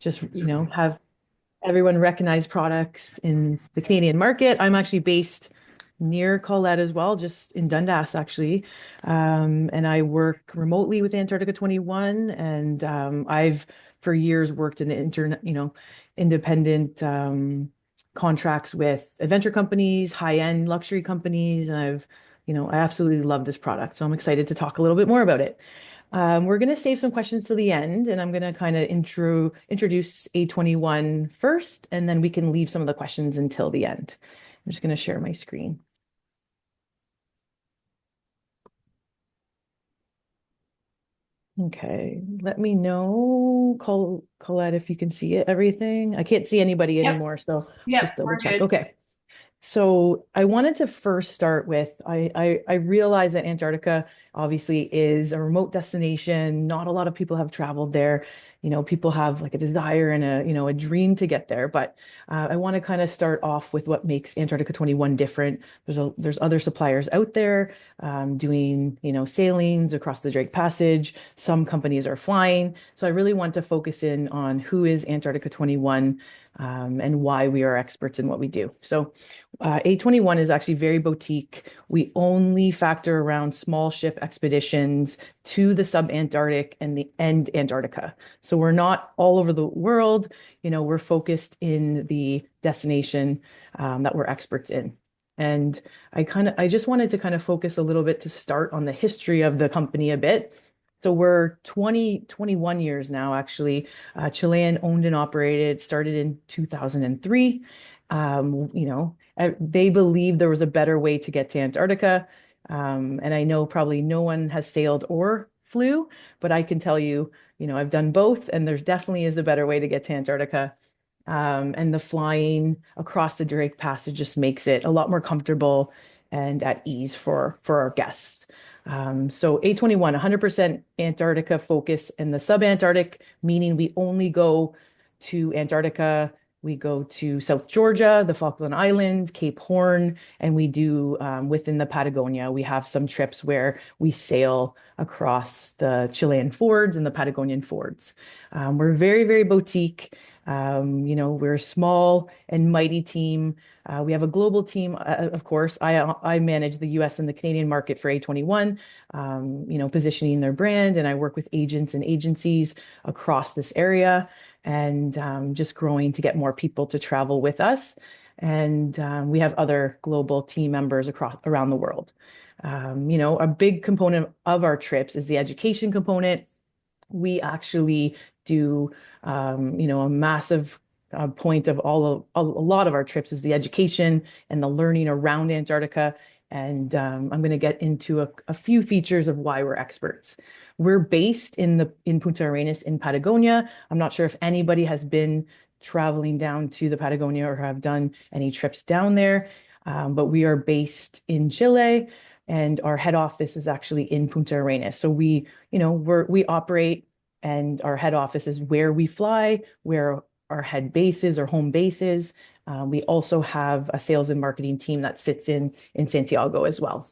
just, have everyone recognize products in the Canadian market. I'm actually based near Colette as well, just in Dundas, actually. And I work remotely with Antarctica21. And I've for years worked in the independent contracts with adventure companies, high-end luxury companies. And I absolutely love this product. So I'm excited to talk a little bit more about it. We're going to save some questions to the end, and I'm going to kind of introduce A21 first, and then we can leave some of the questions until the end. I'm just going to share my screen. Okay, let me know, Colette, if you can see it, everything. I can't see anybody Yep. anymore, so Yep. just double We're check. good. Okay. So I wanted to first start with I realize that Antarctica obviously is a remote destination. Not a lot of people have traveled there. People have like a desire and a dream to get there. But I want to kind of start off with what makes Antarctica 21 different. There's other suppliers out there doing sailings across the Drake Passage. Some companies are flying. So I really want to focus in on who is Antarctica 21 and why we are experts in what we do. So A21 is actually very boutique. We only factor around small ship expeditions to the sub-Antarctic and the end Antarctica. So we're not all over the world. We're focused in the destination that we're experts in. And I just wanted to kind of focus a little bit to start on the history of the company a bit. So we're 21 years now, actually. Chilean owned and operated, started in 2003. They believed there was a better way to get to Antarctica. And I know probably no one has sailed or flew, but I can tell you, I've done both, and there definitely is a better way to get to Antarctica. And the flying across the Drake Passage just makes it a lot more comfortable and at ease for our guests. So A21, 100% Antarctica focus in the sub-Antarctic, meaning we only go to Antarctica. We go to South Georgia, the Falkland Islands, Cape Horn, and we do within the Patagonia. We have some trips where we sail across the Chilean fords and the Patagonian fords. We're very, very boutique. We're a small and mighty team. We have a global team, of course. I manage the US and the Canadian market for A21, positioning their brand, and I work with agents and agencies across this area and just growing to get more people to travel with us. And we have other global team members around the world. A big component of our trips is the education component. We actually do, a massive point of a lot of our trips is the education and the learning around Antarctica. And I'm going to get into a few features of why we're experts. We're based in Punta Arenas in Patagonia. I'm not sure if anybody has been traveling down to the Patagonia or have done any trips down there, but we are based in Chile, and our head office is actually in Punta Arenas. So we operate, and our head office is where we fly, where our head base is, or home base is. We also have a sales and marketing team that sits in Santiago as well.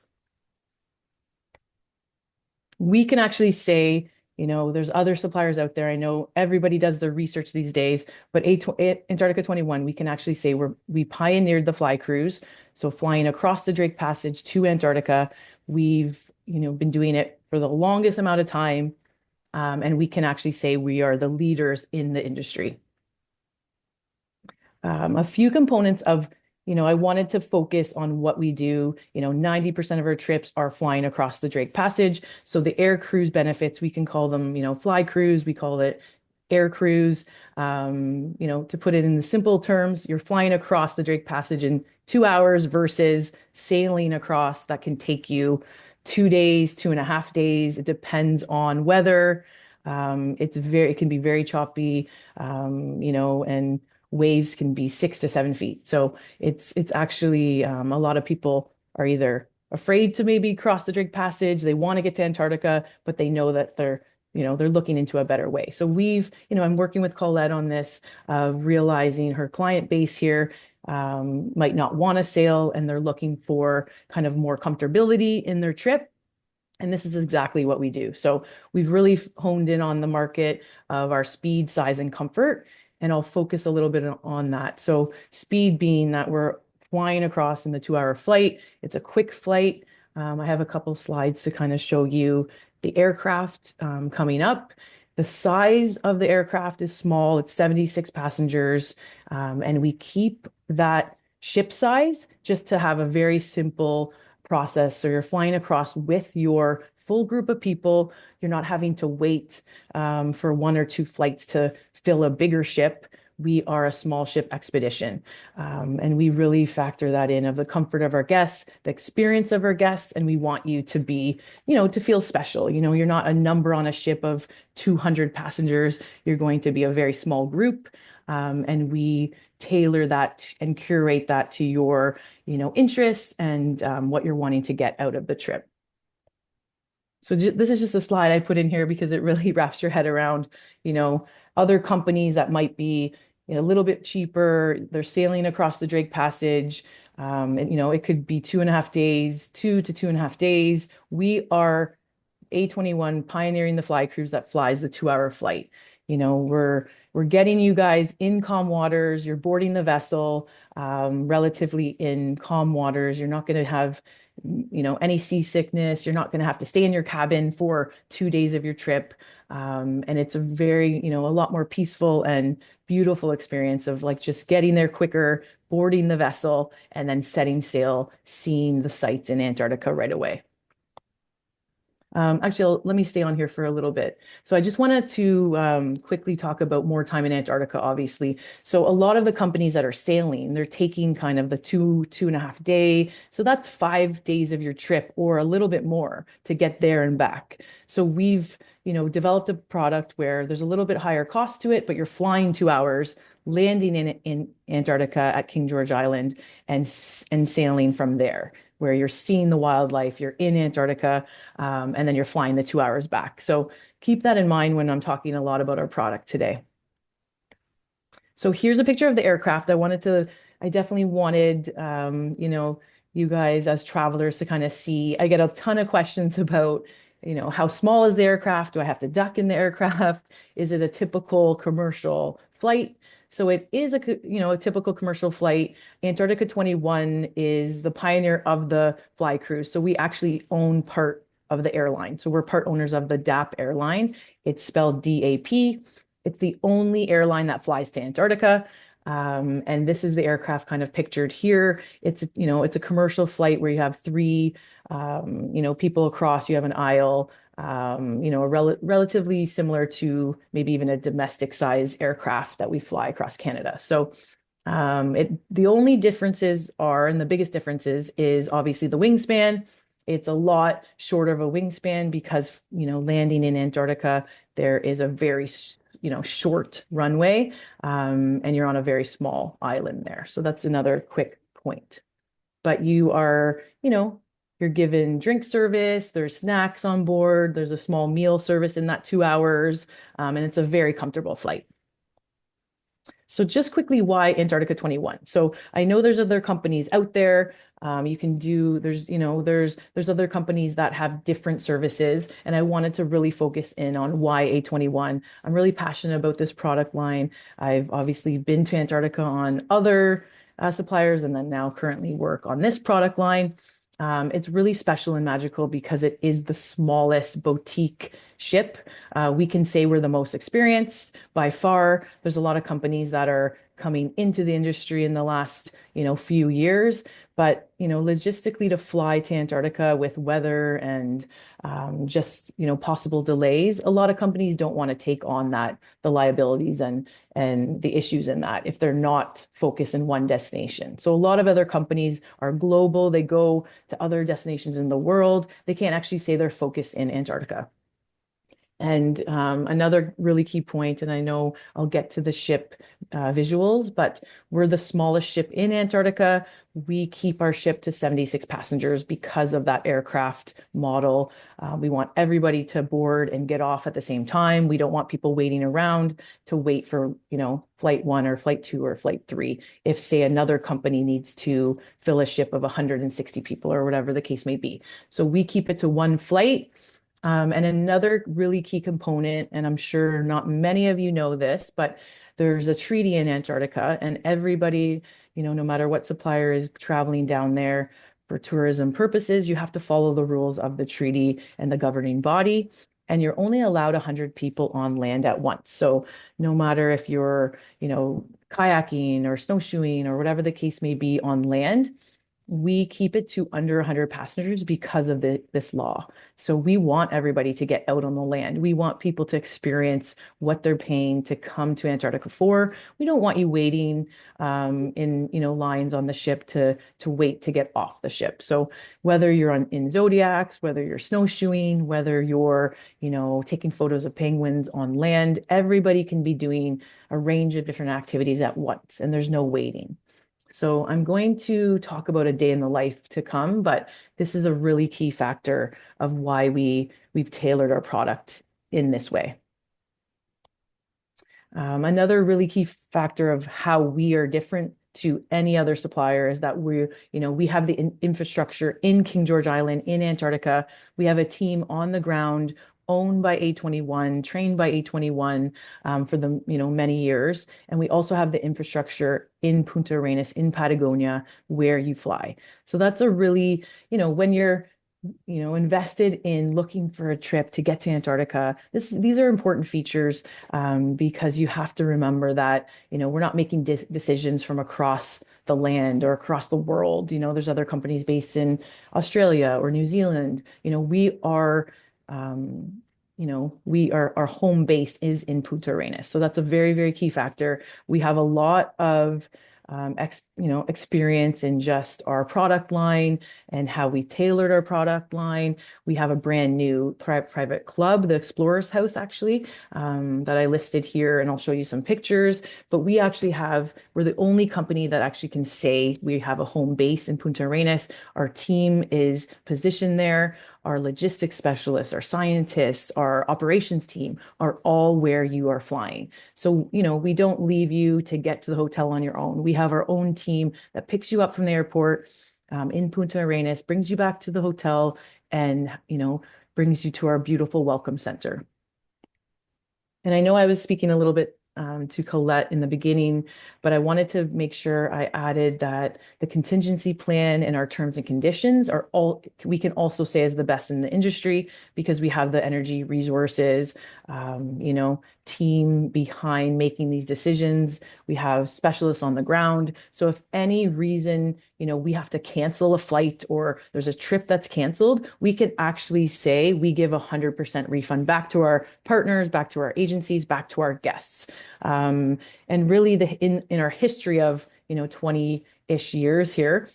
We can actually say, there's other suppliers out there. I know everybody does their research these days, but Antarctica 21, we can actually say we pioneered the fly cruise. So flying across the Drake Passage to Antarctica, we've, been doing it for the longest amount of time. And we can actually say we are the leaders in the industry. A few components of, I wanted to focus on what we do. 90% of our trips are flying across the Drake Passage. So the air cruise benefits, we can call them, fly cruise, we call it air cruise. To put it in the simple terms, you're flying across the Drake Passage in 2 hours versus sailing across that can take you 2 days, 2.5 days. It depends on weather. It can be very choppy, and waves can be 6 to 7 feet. So it's actually a lot of people are either afraid to maybe cross the Drake Passage. They want to get to Antarctica, but they know that they're looking into a better way. So I'm working with Colette on this, realizing her client base here might not want to sail, and they're looking for kind of more comfortability in their trip. And this is exactly what we do. So we've really honed in on the market of our speed, size, and comfort. and I'll focus a little bit on that. So speed being that we're flying across in the 2-hour flight. It's a quick flight. I have a couple slides to kind of show you the aircraft coming up. The size of the aircraft is small. It's 76 passengers, and we keep that ship size just to have a very simple process. So you're flying across with your full group of people. You're not having to wait for 1 or 2 flights to fill a bigger ship. We are a small ship expedition, and we really factor that in of the comfort of our guests, the experience of our guests, and we want you to be, to feel special. You're not a number on a ship of 200 passengers. You're going to be a very small group, and we tailor that and curate that to your, interests and what you're wanting to get out of the trip. So this is just a slide I put in here because it really wraps your head around, other companies that might be a little bit cheaper. They're sailing across the Drake Passage. And, it could be 2.5 days, 2 to 2.5 days. We are A21 pioneering the fly cruise that flies the 2-hour flight. We're getting you guys in calm waters. You're boarding the vessel relatively in calm waters. You're not going to have any seasickness. You're not going to have to stay in your cabin for 2 days of your trip. And it's a very, a lot more peaceful and beautiful experience of like just getting there quicker, boarding the vessel, and then setting sail, seeing the sights in Antarctica right away. Actually, let me stay on here for a little bit. So I just wanted to quickly talk about more time in Antarctica, obviously. So a lot of the companies that are sailing, they're taking kind of the 2.5 day. So that's 5 days of your trip or a little bit more to get there and back. So we've, developed a product where there's a little bit higher cost to it, but you're flying 2 hours, landing in Antarctica at King George Island and sailing from there, where you're seeing the wildlife, you're in Antarctica, and then you're flying the 2 hours back. So keep that in mind when I'm talking a lot about our product today. So here's a picture of the aircraft. I definitely wanted, you guys as travelers to kind of see. I get a ton of questions about, how small is the aircraft? Do I have to duck in the aircraft? Is it a typical commercial flight? So it is a typical commercial flight. Antarctica21 is the pioneer of the fly cruise. So we actually own part of the airline. So we're part owners of the DAP airline. It's spelled DAP. It's the only airline that flies to Antarctica. And this is the aircraft kind of pictured here. It's a commercial flight where you have 3, people across, you have an aisle, relatively similar to maybe even a domestic size aircraft that we fly across Canada. So the only differences are, and the biggest differences is obviously the wingspan. It's a lot shorter of a wingspan because, landing in Antarctica, there is a very short runway, and you're on a very small island there. So that's another quick point. But you are, you're given drink service, there's snacks on board, there's a small meal service in that 2 hours, and it's a very comfortable flight. So just quickly, why Antarctica21? So I know there's other companies out there. There's other companies that have different services, and I wanted to really focus in on why A21. I'm really passionate about this product line. I've obviously been to Antarctica on other suppliers, and then now currently work on this product line. It's really special and magical because it is the smallest boutique ship. We can say we're the most experienced by far. There's a lot of companies that are coming into the industry in the last, few years, but, logistically to fly to Antarctica with weather and just, possible delays, a lot of companies don't want to take on the liabilities and the issues in that if they're not focused in one destination. So a lot of other companies are global. They go to other destinations in the world. They can't actually say they're focused in Antarctica. And another really key point, and I know I'll get to the ship visuals, but we're the smallest ship in Antarctica. We keep our ship to 76 passengers because of that aircraft model. We want everybody to board and get off at the same time. We don't want people waiting around to wait for, flight 1 or flight 2 or flight 3. If, say, another company needs to fill a ship of 160 people or whatever the case may be. So we keep it to one flight. And another really key component, and I'm sure not many of you know this, but there's a treaty in Antarctica, and everybody, no matter what supplier is traveling down there for tourism purposes, you have to follow the rules of the treaty and the governing body. And you're only allowed 100 people on land at once. So no matter if you're, kayaking or snowshoeing or whatever the case may be on land, we keep it to under 100 passengers because of this law. So we want everybody to get out on the land. We want people to experience what they're paying to come to Antarctica for. We don't want you waiting in lines on the ship to wait to get off the ship. So whether you're in Zodiacs, whether you're snowshoeing, whether you're taking photos of penguins on land, everybody can be doing a range of different activities at once, and there's no waiting. So I'm going to talk about a day in the life to come, but this is a really key factor of why we've tailored our product in this way. Another really key factor of how we are different to any other supplier is that we have the infrastructure in King George Island in Antarctica. We have a team on the ground owned by A21, trained by A21 for the many years. And we also have the infrastructure in Punta Arenas in Patagonia where you fly. So that's a really, when you're invested in looking for a trip to get to Antarctica, these are important features because you have to remember that, we're not making decisions from across the land or across the world. There's other companies based in Australia or New Zealand. Our home base is in Punta Arenas. So that's a very, very key factor. We have a lot of experience in just our product line and how we tailored our product line. We have a brand new private club, the Explorers House, actually, that I listed here, and I'll show you some pictures. But we're the only company that actually can say we have a home base in Punta Arenas. Our team is positioned there. Our logistics specialists, our scientists, our operations team are all where you are flying. So, we don't leave you to get to the hotel on your own. We have our own team that picks you up from the airport in Punta Arenas, brings you back to the hotel, and, brings you to our beautiful welcome center. And I know I was speaking a little bit to Colette in the beginning, but I wanted to make sure I added that the contingency plan and our terms and conditions we can also say is the best in the industry because we have the energy resources, team behind making these decisions. We have specialists on the ground. So if any reason, we have to cancel a flight or there's a trip that's canceled, we can actually say we give 100% refund back to our partners, back to our agencies, back to our guests. And really in our history of, 20-ish years here,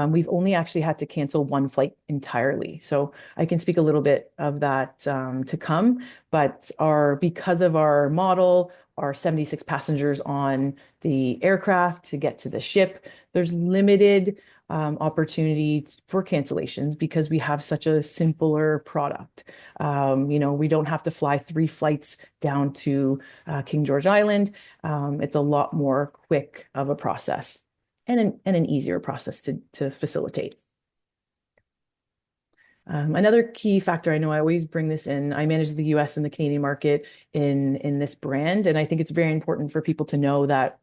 we've only actually had to cancel one flight entirely. So I can speak a little bit of that to come, but because of our model, our 76 passengers on the aircraft to get to the ship, there's limited opportunity for cancellations because we have such a simpler product. We don't have to fly 3 flights down to King George Island. It's a lot more quick of a process and an easier process to facilitate. Another key factor, I know I always bring this in, I manage the US and the Canadian market in this brand. And I think it's very important for people to know that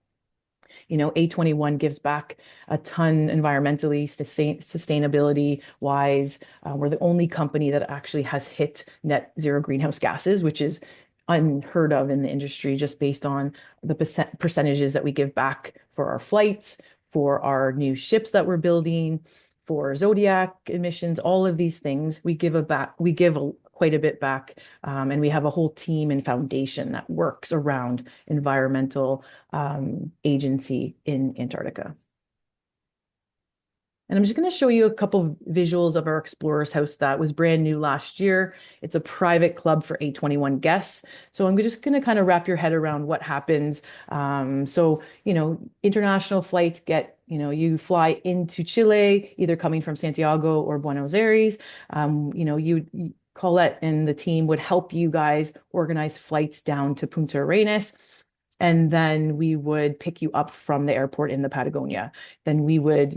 A21 gives back a ton environmentally, sustainability wise. We're the only company that actually has hit net zero greenhouse gases, which is unheard of in the industry, just based on the percentages that we give back for our flights, for our new ships that we're building, for Zodiac emissions, all of these things, we give quite a bit back. And we have a whole team and foundation that works around environmental agency in Antarctica. And I'm just going to show you a couple of visuals of our Explorers House that was brand new last year. It's a private club for A21 guests. So I'm just going to kind of wrap your head around what happens. International flights you fly into Chile, either coming from Santiago or Buenos Aires. Colette and the team would help you guys organize flights down to Punta Arenas. And then we would pick you up from the airport in the Patagonia. Then we would,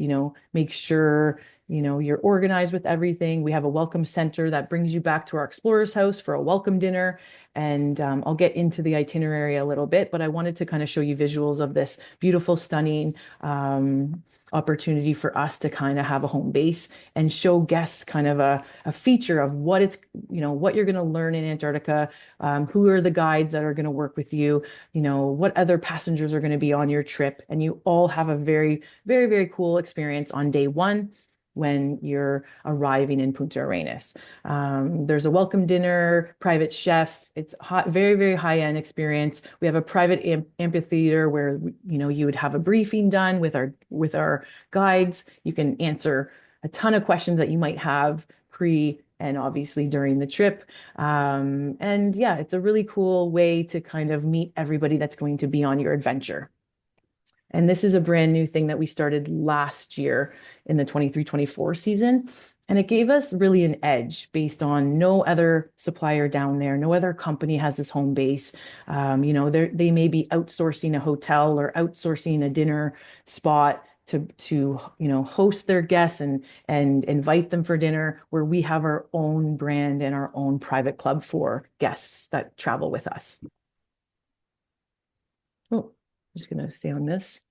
make sure you're organized with everything. We have a welcome center that brings you back to our explorer's house for a welcome dinner. And I'll get into the itinerary a little bit, but I wanted to kind of show you visuals of this beautiful, stunning opportunity for us to kind of have a home base and show guests kind of a feature of what it's, what you're going to learn in Antarctica, who are the guides that are going to work with you, what other passengers are going to be on your trip. And you all have a very, very, very cool experience on day one when you're arriving in Punta Arenas. There's a welcome dinner, private chef. It's hot, very, very high-end experience. We have a private amphitheater where you would have a briefing done with our guides. You can answer a ton of questions that you might have pre and obviously during the trip. And yeah, it's a really cool way to kind of meet everybody that's going to be on your adventure. And this is a brand new thing that we started last year in the 23-24 season. And it gave us really an edge based on no other supplier down there. No other company has this home base. They may be outsourcing a hotel or outsourcing a dinner spot to host their guests and invite them for dinner, where we have our own brand and our own private club for guests that travel with us. Oh, I'm just going to stay on this.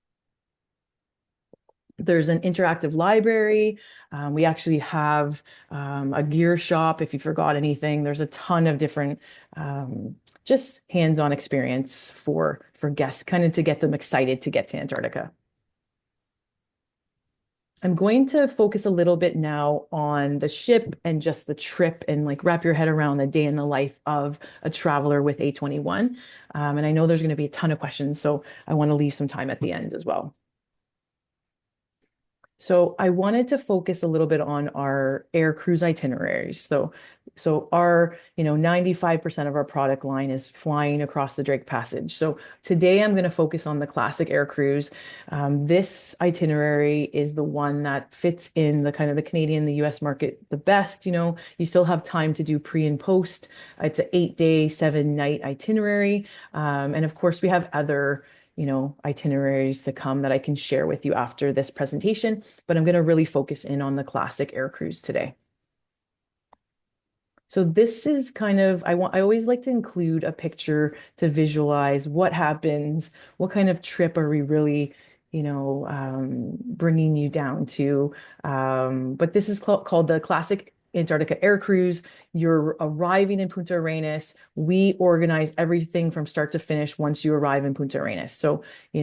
There's an interactive library. We actually have a gear shop if you forgot anything. There's a ton of different just hands-on experience for guests, kind of to get them excited to get to Antarctica. I'm going to focus a little bit now on the ship and just the trip and like wrap your head around the day in the life of a traveler with A21. And I know there's going to be a ton of questions, so I want to leave some time at the end as well. So I wanted to focus a little bit on our air cruise itineraries. So our, 95% of our product line is flying across the Drake Passage. So today I'm going to focus on the classic air cruise. This itinerary is the one that fits in the kind of the Canadian, the US market the best. You still have time to do pre and post. It's an 8-day, 7-night itinerary. And of course we have other itineraries to come that I can share with you after this presentation, but I'm going to really focus in on the classic air cruise today. So this is kind of, I always like to include a picture to visualize what happens, what kind of trip are we really, bringing you down to. But this is called the classic Antarctica air cruise. You're arriving in Punta Arenas. We organize everything from start to finish once you arrive in Punta Arenas. So, we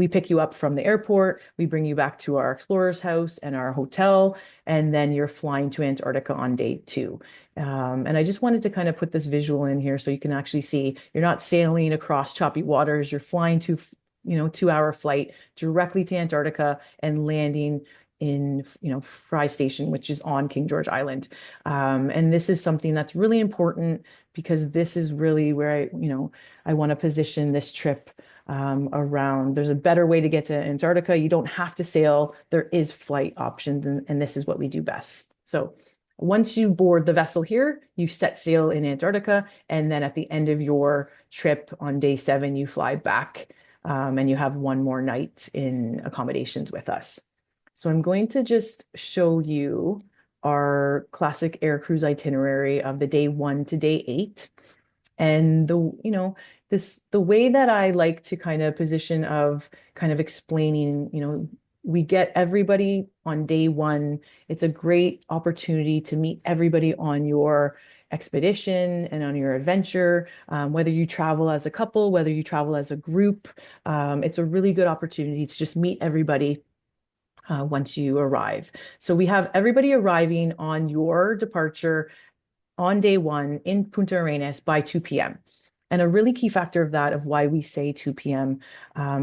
pick you up from the airport, we bring you back to our explorer's house and our hotel, and then you're flying to Antarctica on day 2. And I just wanted to kind of put this visual in here so you can actually see you're not sailing across choppy waters. You're flying 2-hour flight directly to Antarctica and landing in Fry Station, which is on King George Island. And this is something that's really important because this is really where I want to position this trip around. There's a better way to get to Antarctica. You don't have to sail. There is flight options, and this is what we do best. So once you board the vessel here, you set sail in Antarctica, and then at the end of your trip on day 7, you fly back, and you have one more night in accommodations with us. So I'm going to just show you our classic air cruise itinerary of the day 1 to day 8. And the way that I like to kind of position of kind of explaining, we get everybody on day 1. It's a great opportunity to meet everybody on your expedition and on your adventure, whether you travel as a couple, whether you travel as a group. It's a really good opportunity to just meet everybody once you arrive. So we have everybody arriving on your departure on day 1 in Punta Arenas by 2 p.m. And a really key factor of that, of why we say 2 p.m.,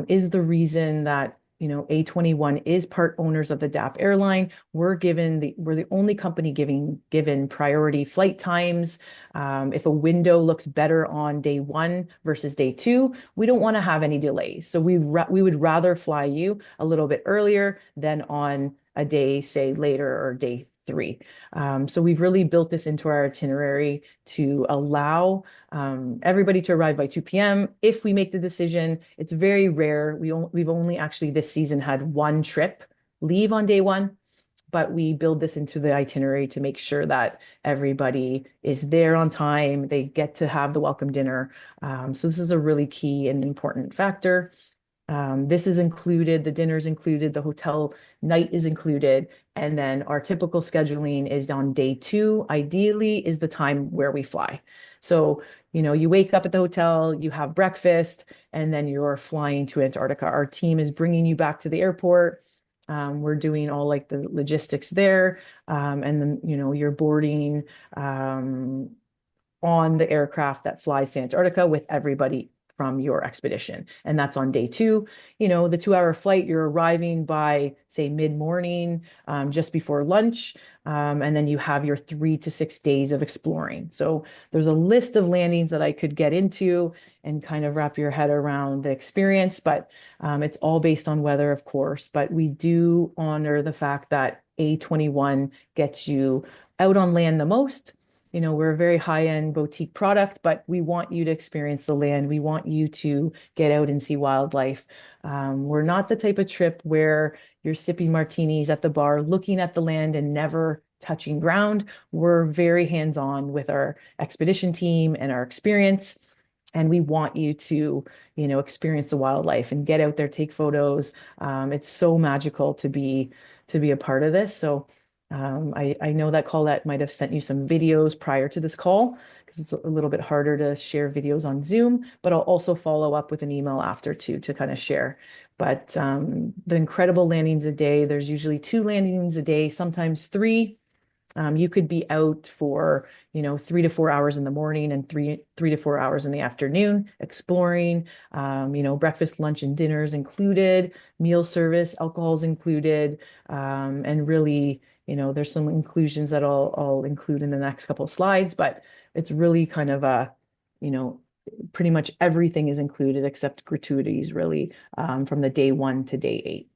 is the reason that A21 is part owners of the DAP airline. We're the only company given priority flight times. If a window looks better on day 1 versus day 2, we don't want to have any delays. So we would rather fly you a little bit earlier than on a day, say later, or day 3. So we've really built this into our itinerary to allow everybody to arrive by 2 p.m. If we make the decision, it's very rare. We've only actually this season had one trip leave on day one, but we build this into the itinerary to make sure that everybody is there on time. They get to have the welcome dinner. So this is a really key and important factor. This is included, the dinner's included, the hotel night is included, and then our typical scheduling is on day two, ideally, is the time where we fly. So, you wake up at the hotel, you have breakfast, and then you're flying to Antarctica. Our team is bringing you back to the airport. We're doing all like the logistics there, and then, you're boarding on the aircraft that flies to Antarctica with everybody from your expedition. And that's on day two. The 2 hour flight, you're arriving by, say, mid-morning, just before lunch. And then you have your 3 to 6 days of exploring. So there's a list of landings that I could get into and kind of wrap your head around the experience, but it's all based on weather, of course. But we do honor the fact that A21 gets you out on land the most. We're a very high-end boutique product, but we want you to experience the land. We want you to get out and see wildlife. We're not the type of trip where you're sipping martinis at the bar, looking at the land and never touching ground. We're very hands-on with our expedition team and our experience. And we want you to, experience the wildlife and get out there, take photos. It's so magical to be a part of this. So I know that Colette might have sent you some videos prior to this call because it's a little bit harder to share videos on Zoom, but I'll also follow up with an email after too to kind of share. But the incredible landings a day, there's usually 2 landings a day, sometimes 3. You could be out for, 3 to 4 hours in the morning and three to 4 hours in the afternoon exploring. Breakfast, lunch, and dinners included, meal service, alcohol's included, and really, there's some inclusions that I'll include in the next couple of slides, but it's really kind of pretty much everything is included except gratuities, really, from the day 1 to day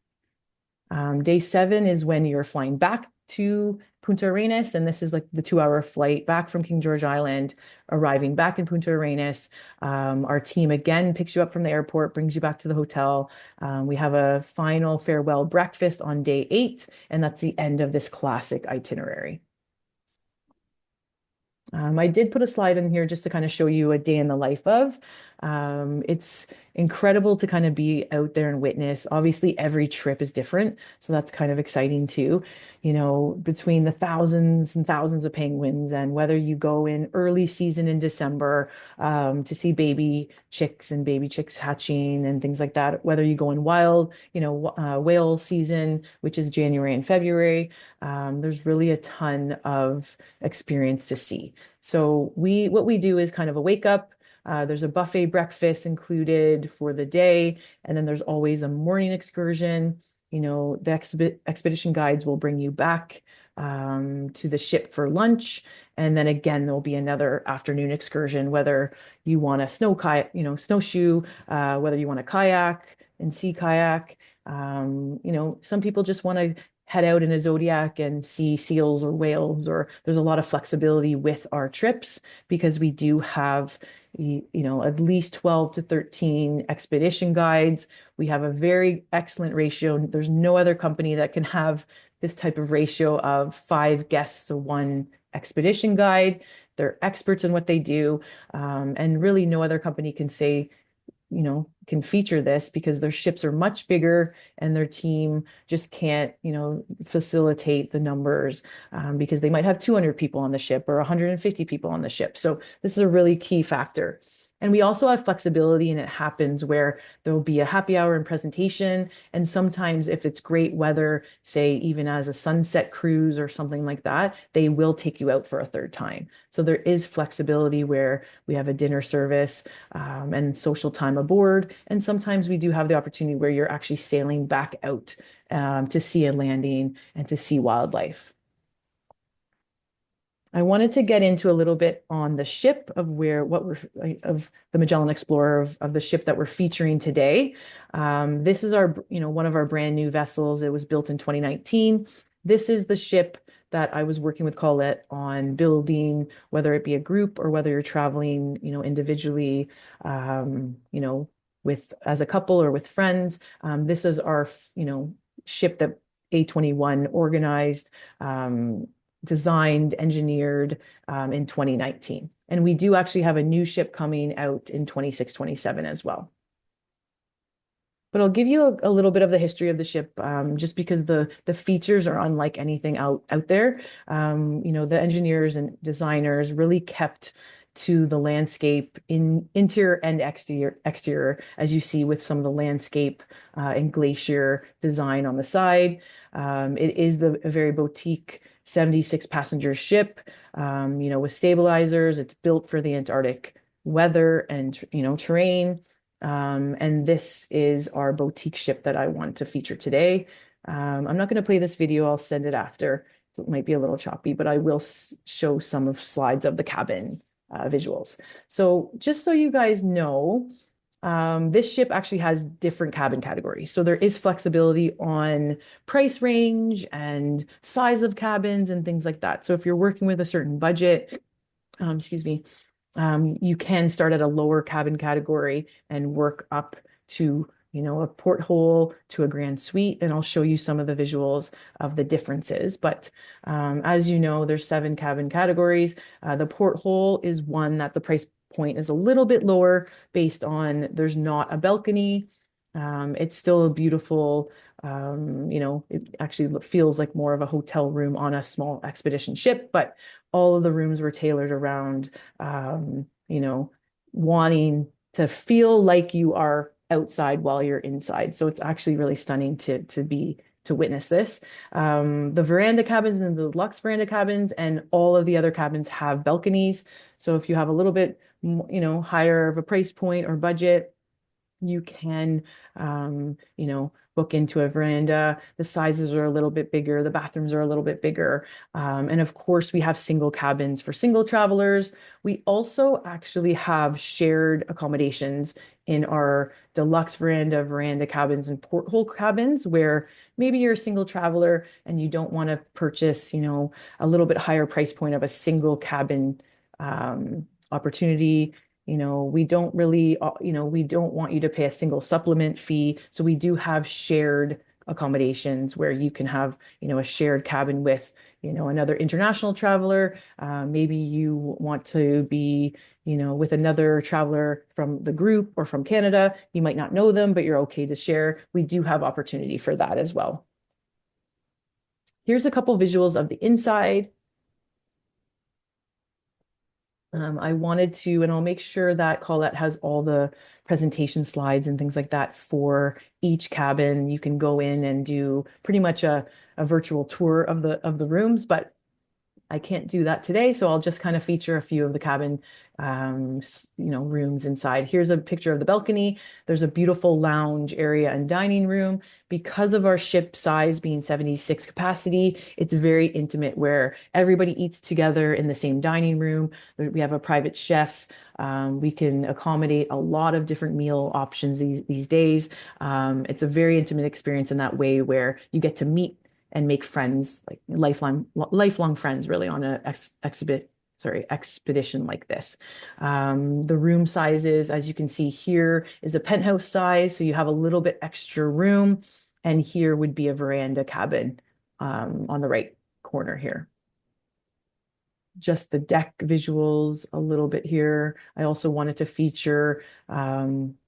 8. Day 7 is when you're flying back to Punta Arenas, and this is like the 2 hour flight back from King George Island, arriving back in Punta Arenas. Our team again picks you up from the airport, brings you back to the hotel. We have a final farewell breakfast on day 8, and that's the end of this classic itinerary. I did put a slide in here just to kind of show you a day in the life of. It's incredible to kind of be out there and witness. Obviously, every trip is different, so that's kind of exciting too. Between the thousands and thousands of penguins, and whether you go in early season in December to see baby chicks and baby chicks hatching and things like that, whether you go in wild, whale season, which is January and February, there's really a ton of experience to see. So what we do is kind of a wake up. There's a buffet breakfast included for the day, and then there's always a morning excursion. The expedition guides will bring you back to the ship for lunch, and then again there'll be another afternoon excursion, whether you want a snowshoe, whether you want a kayak and sea kayak. Some people just want to head out in a Zodiac and see seals or whales, or there's a lot of flexibility with our trips because we do have at least 12 to 13 expedition guides. We have a very excellent ratio. There's no other company that can have this type of ratio of 5 guests to 1 expedition guide. They're experts in what they do. And really no other company can say, can feature this because their ships are much bigger and their team just can't, facilitate the numbers because they might have 200 people on the ship or 150 people on the ship. So this is a really key factor. And we also have flexibility, and it happens where there will be a happy hour and presentation. And sometimes if it's great weather, say even as a sunset cruise or something like that, they will take you out for a third time. So there is flexibility where we have a dinner service and social time aboard. And sometimes we do have the opportunity where you're actually sailing back out to see a landing and to see wildlife. I wanted to get into a little bit on the ship of of the Magellan Explorer of the ship that we're featuring today. This is one of our brand new vessels. It was built in 2019. This is the ship that I was working with Colette on building, whether it be a group or whether you're traveling, individually, with as a couple or with friends. This is our, ship that A21 organized, designed, engineered in 2019. And we do actually have a new ship coming out in 26, 27 as well. But I'll give you a little bit of the history of the ship, just because the features are unlike anything out there. The engineers and designers really kept to the landscape in interior and exterior, as you see with some of the landscape and glacier design on the side. It is a very boutique 76 passenger ship, with stabilizers. It's built for the Antarctic weather and terrain. And this is our boutique ship that I want to feature today. I'm not going to play this video. I'll send it after. So it might be a little choppy, but I will show some of slides of the cabin visuals. So just so you guys know, this ship actually has different cabin categories. So there is flexibility on price range and size of cabins and things like that. So if you're working with a certain budget, you can start at a lower cabin category and work up to, a porthole to a grand suite. And I'll show you some of the visuals of the differences. But as you know, there's 7 cabin categories. The porthole is one that the price point is a little bit lower based on there's not a balcony. It's still a beautiful, it actually feels like more of a hotel room on a small expedition ship, but all of the rooms were tailored around, wanting to feel like you are outside while you're inside. So it's actually really stunning to witness this. The veranda cabins and the deluxe veranda cabins and all of the other cabins have balconies. So if you have a little bit, higher of a price point or budget, you can, book into a veranda. The sizes are a little bit bigger. The bathrooms are a little bit bigger. And of course, we have single cabins for single travelers. We also actually have shared accommodations in our deluxe veranda cabins and porthole cabins, where maybe you're a single traveler and you don't want to purchase, a little bit higher price point of a single cabin opportunity. We don't really, we don't want you to pay a single supplement fee. So we do have shared accommodations where you can have, a shared cabin with, another international traveler. Maybe you want to be, with another traveler from the group or from Canada. You might not know them, but you're okay to share. We do have opportunity for that as well. Here's a couple visuals of the inside. I wanted to, and I'll make sure that Colette has all the presentation slides and things like that for each cabin. You can go in and do pretty much a virtual tour of the rooms, but I can't do that today, so I'll just kind of feature a few of the cabin, rooms inside. Here's a picture of the balcony. There's a beautiful lounge area and dining room. Because of our ship size being 76 capacity, it's very intimate where everybody eats together in the same dining room. We have a private chef. We can accommodate a lot of different meal options these days. It's a very intimate experience in that way where you get to meet and make friends, like lifelong friends, really, on an expedition like this. The room sizes, as you can see here, is a penthouse size, so you have a little bit extra room. And here would be a veranda cabin on the right corner here. Just the deck visuals a little bit here. I also wanted to feature,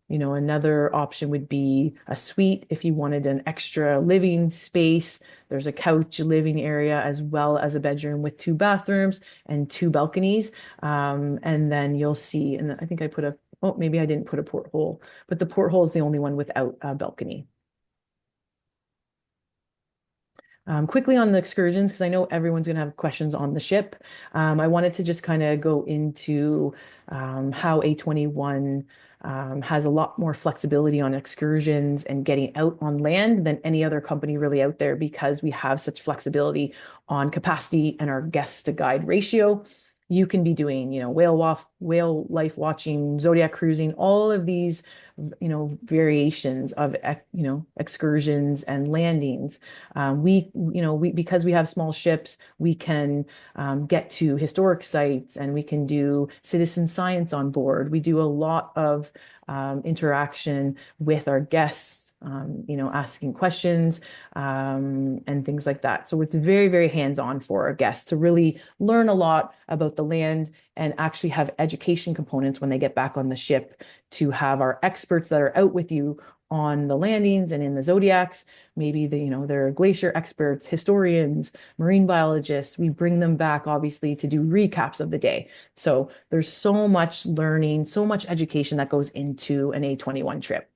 another option would be a suite if you wanted an extra living space. There's a couch living area as well as a bedroom with 2 bathrooms and 2 balconies. And then you'll see, and I think I put maybe I didn't put a porthole, but the porthole is the only one without a balcony. Quickly on the excursions, because I know everyone's going to have questions on the ship. I wanted to just kind of go into how A21 has a lot more flexibility on excursions and getting out on land than any other company really out there, because we have such flexibility on capacity and our guest to guide ratio. You can be doing, whale life watching, zodiac cruising, all of these, variations of, excursions and landings. Because we have small ships, we can get to historic sites and we can do citizen science on board. We do a lot of interaction with our guests asking questions and things like that. So it's very, very hands-on for our guests to really learn a lot about the land and actually have education components when they get back on the ship, to have our experts that are out with you on the landings and in the zodiacs. Maybe they're glacier experts, historians, marine biologists. We bring them back obviously to do recaps of the day. So there's so much learning, so much education that goes into an A21 trip.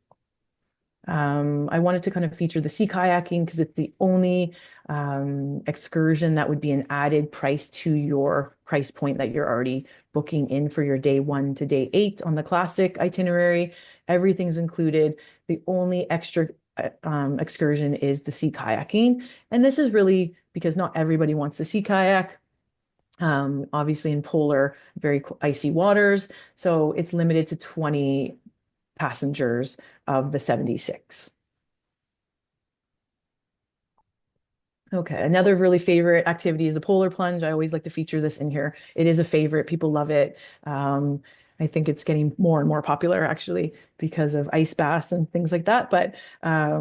I wanted to kind of feature the sea kayaking because it's the only excursion that would be an added price to your price point that you're already booking in for your day 1 to day 8 on the classic itinerary. Everything's included. The only extra excursion is the sea kayaking. And this is really because not everybody wants the sea kayak. Obviously in polar, very icy waters. So it's limited to 20 passengers of the 76. Okay, another really favorite activity is a polar plunge. I always like to feature this in here. It is a favorite. People love it. I think it's getting more and more popular actually because of ice baths and things like that. But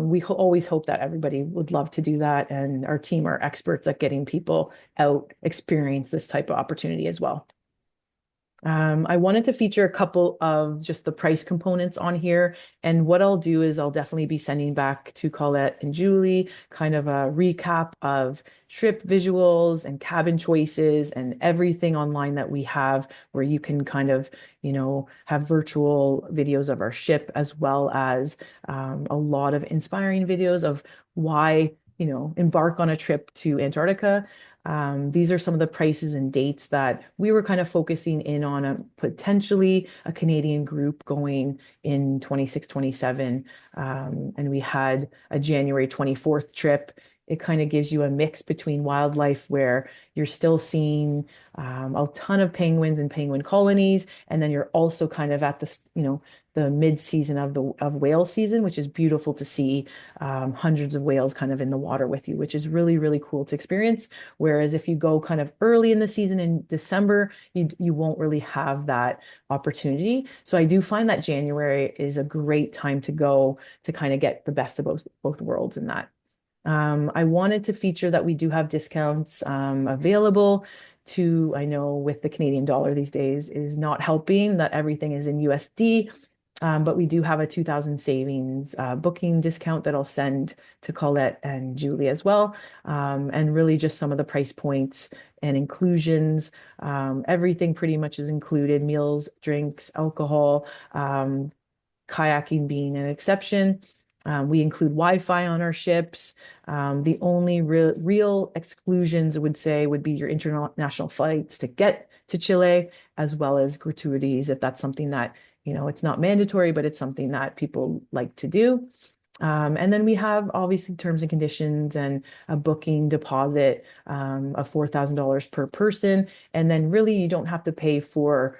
we always hope that everybody would love to do that. And our team are experts at getting people out, experience this type of opportunity as well. I wanted to feature a couple of just the price components on here. And what I'll do is I'll definitely be sending back to Colette and Julie kind of a recap of trip visuals and cabin choices and everything online that we have, where you can kind of, have virtual videos of our ship, as well as a lot of inspiring videos of why, embark on a trip to Antarctica. These are some of the prices and dates that we were kind of focusing in on, potentially a Canadian group going in 26, 27. And we had a January 24th trip. It kind of gives you a mix between wildlife where you're still seeing a ton of penguins and penguin colonies. And then you're also kind of at the mid-season of whale season, which is beautiful to see hundreds of whales kind of in the water with you, which is really, really cool to experience. Whereas if you go kind of early in the season in December, you won't really have that opportunity. So I do find that January is a great time to go to kind of get the best of both worlds in that. I wanted to feature that we do have discounts available to, I know with the Canadian dollar these days is not helping, that everything is in USD. But we do have a 2,000 savings booking discount that I'll send to Colette and Julie as well. And really just some of the price points and inclusions. Everything pretty much is included: meals, drinks, alcohol, kayaking being an exception. We include Wi-Fi on our ships. The only real exclusions, I would say, would be your international flights to get to Chile, as well as gratuities, if that's something that, it's not mandatory, but it's something that people like to do. And then we have obviously terms and conditions and a booking deposit of $4,000 per person. And then really you don't have to pay for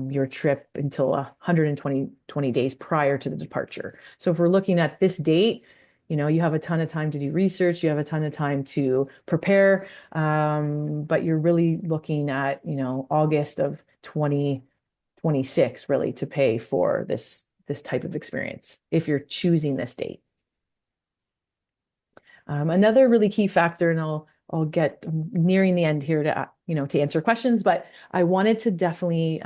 your trip until 120 days prior to the departure. So if we're looking at this date, you have a ton of time to do research, you have a ton of time to prepare, but you're really looking at, August of 2026 really to pay for this type of experience if you're choosing this date. Another really key factor, and I'll get nearing the end here to answer questions, but I wanted to definitely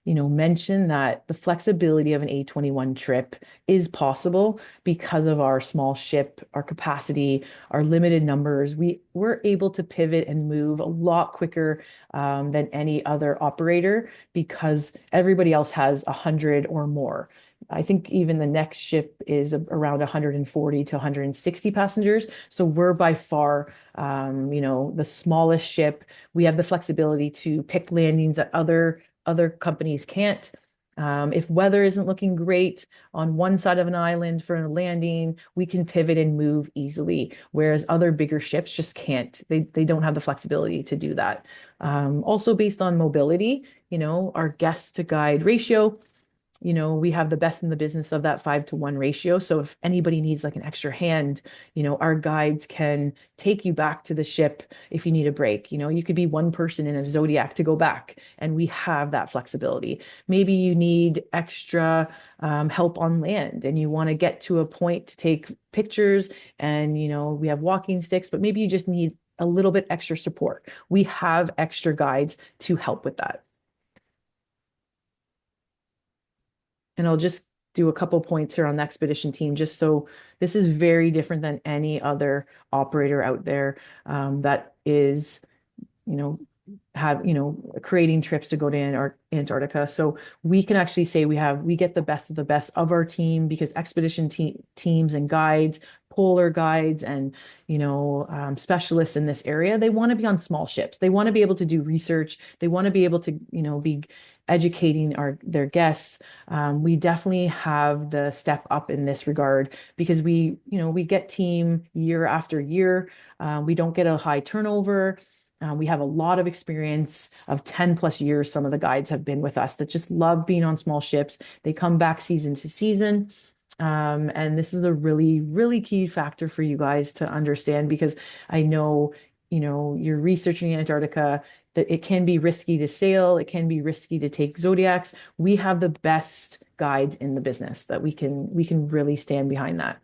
mention that the flexibility of an A21 trip is possible because of our small ship, our capacity, our limited numbers. We're able to pivot and move a lot quicker than any other operator because everybody else has 100 or more. I think even the next ship is around 140 to 160 passengers. So we're by far, the smallest ship. We have the flexibility to pick landings that other companies can't. If weather isn't looking great on one side of an island for a landing, we can pivot and move easily, whereas other bigger ships just can't. They don't have the flexibility to do that. Also based on mobility, our guest to guide ratio, we have the best in the business of that 5-to-1 ratio. So if anybody needs like an extra hand, our guides can take you back to the ship if you need a break. You could be one person in a Zodiac to go back, and we have that flexibility. Maybe you need extra help on land and you want to get to a point to take pictures, and we have walking sticks, but maybe you just need a little bit extra support. We have extra guides to help with that. And I'll just do a couple points here on the expedition team, just so this is very different than any other operator out there that is, you know, creating trips to go to Antarctica. So we can actually say we get the best of the best of our team, because expedition teams and guides, polar guides, and specialists in this area, they want to be on small ships. They want to be able to do research. They want to be able to be educating their guests. We definitely have the step up in this regard, because we get team year after year. We don't get a high turnover. We have a lot of experience of 10 plus years. Some of the guides have been with us that just love being on small ships. They come back season to season. And this is a really, really key factor for you guys to understand, because I know, you're researching Antarctica, that it can be risky to sail. It can be risky to take Zodiacs. We have the best guides in the business that we can really stand behind that.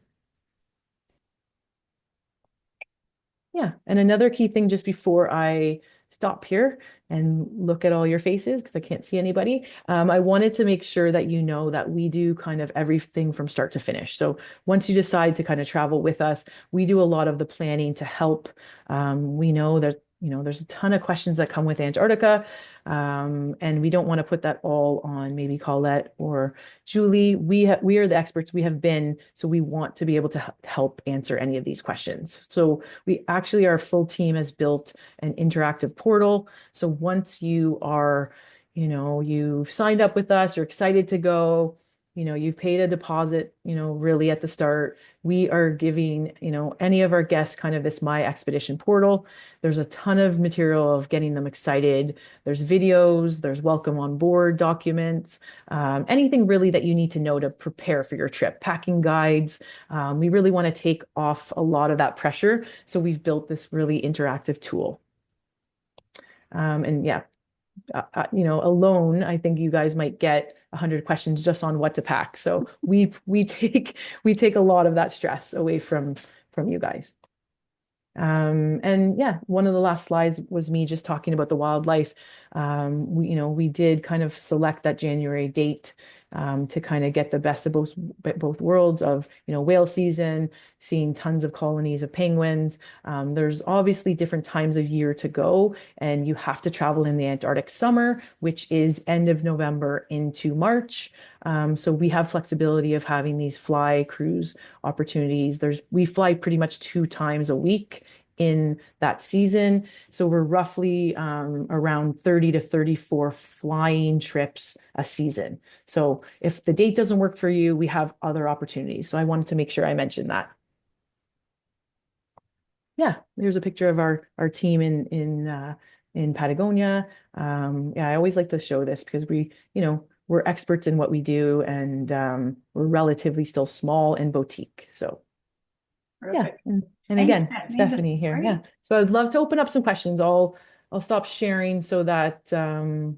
Yeah. And another key thing, just before I stop here and look at all your faces, because I can't see anybody, I wanted to make sure that you know that we do kind of everything from start to finish. So once you decide to kind of travel with us, we do a lot of the planning to help. We know that there's a ton of questions that come with Antarctica, and we don't want to put that all on maybe Colette or Julie. We are the experts. We have been, so we want to be able to help answer any of these questions. So our full team has built an interactive portal. So once you are, you've signed up with us, you're excited to go, you've paid a deposit, really at the start, we are giving, any of our guests kind of this My Expedition portal. There's a ton of material of getting them excited. There's videos, there's welcome on board documents, anything really that you need to know to prepare for your trip, packing guides. We really want to take off a lot of that pressure. So we've built this really interactive tool. And yeah, alone, I think you guys might get 100 questions just on what to pack. So we take a lot of that stress away from you guys. And yeah, one of the last slides was me just talking about the wildlife. We did kind of select that January date to kind of get the best of both worlds of, whale season, seeing tons of colonies of penguins. There's obviously different times of year to go, and you have to travel in the Antarctic summer, which is end of November into March. So we have flexibility of having these fly cruise opportunities. We fly pretty much 2 times a week in that season. So we're roughly around 30 to 34 flying trips a season. So if the date doesn't work for you, we have other opportunities. So I wanted to make sure I mentioned that. Yeah, there's a picture of our team in Patagonia. Yeah, I always like to show this because we're experts in what we do, and we're relatively still small and boutique. So Perfect. yeah. And again, Stephanie here. Yeah. So I'd love to open up some questions. I'll stop sharing so that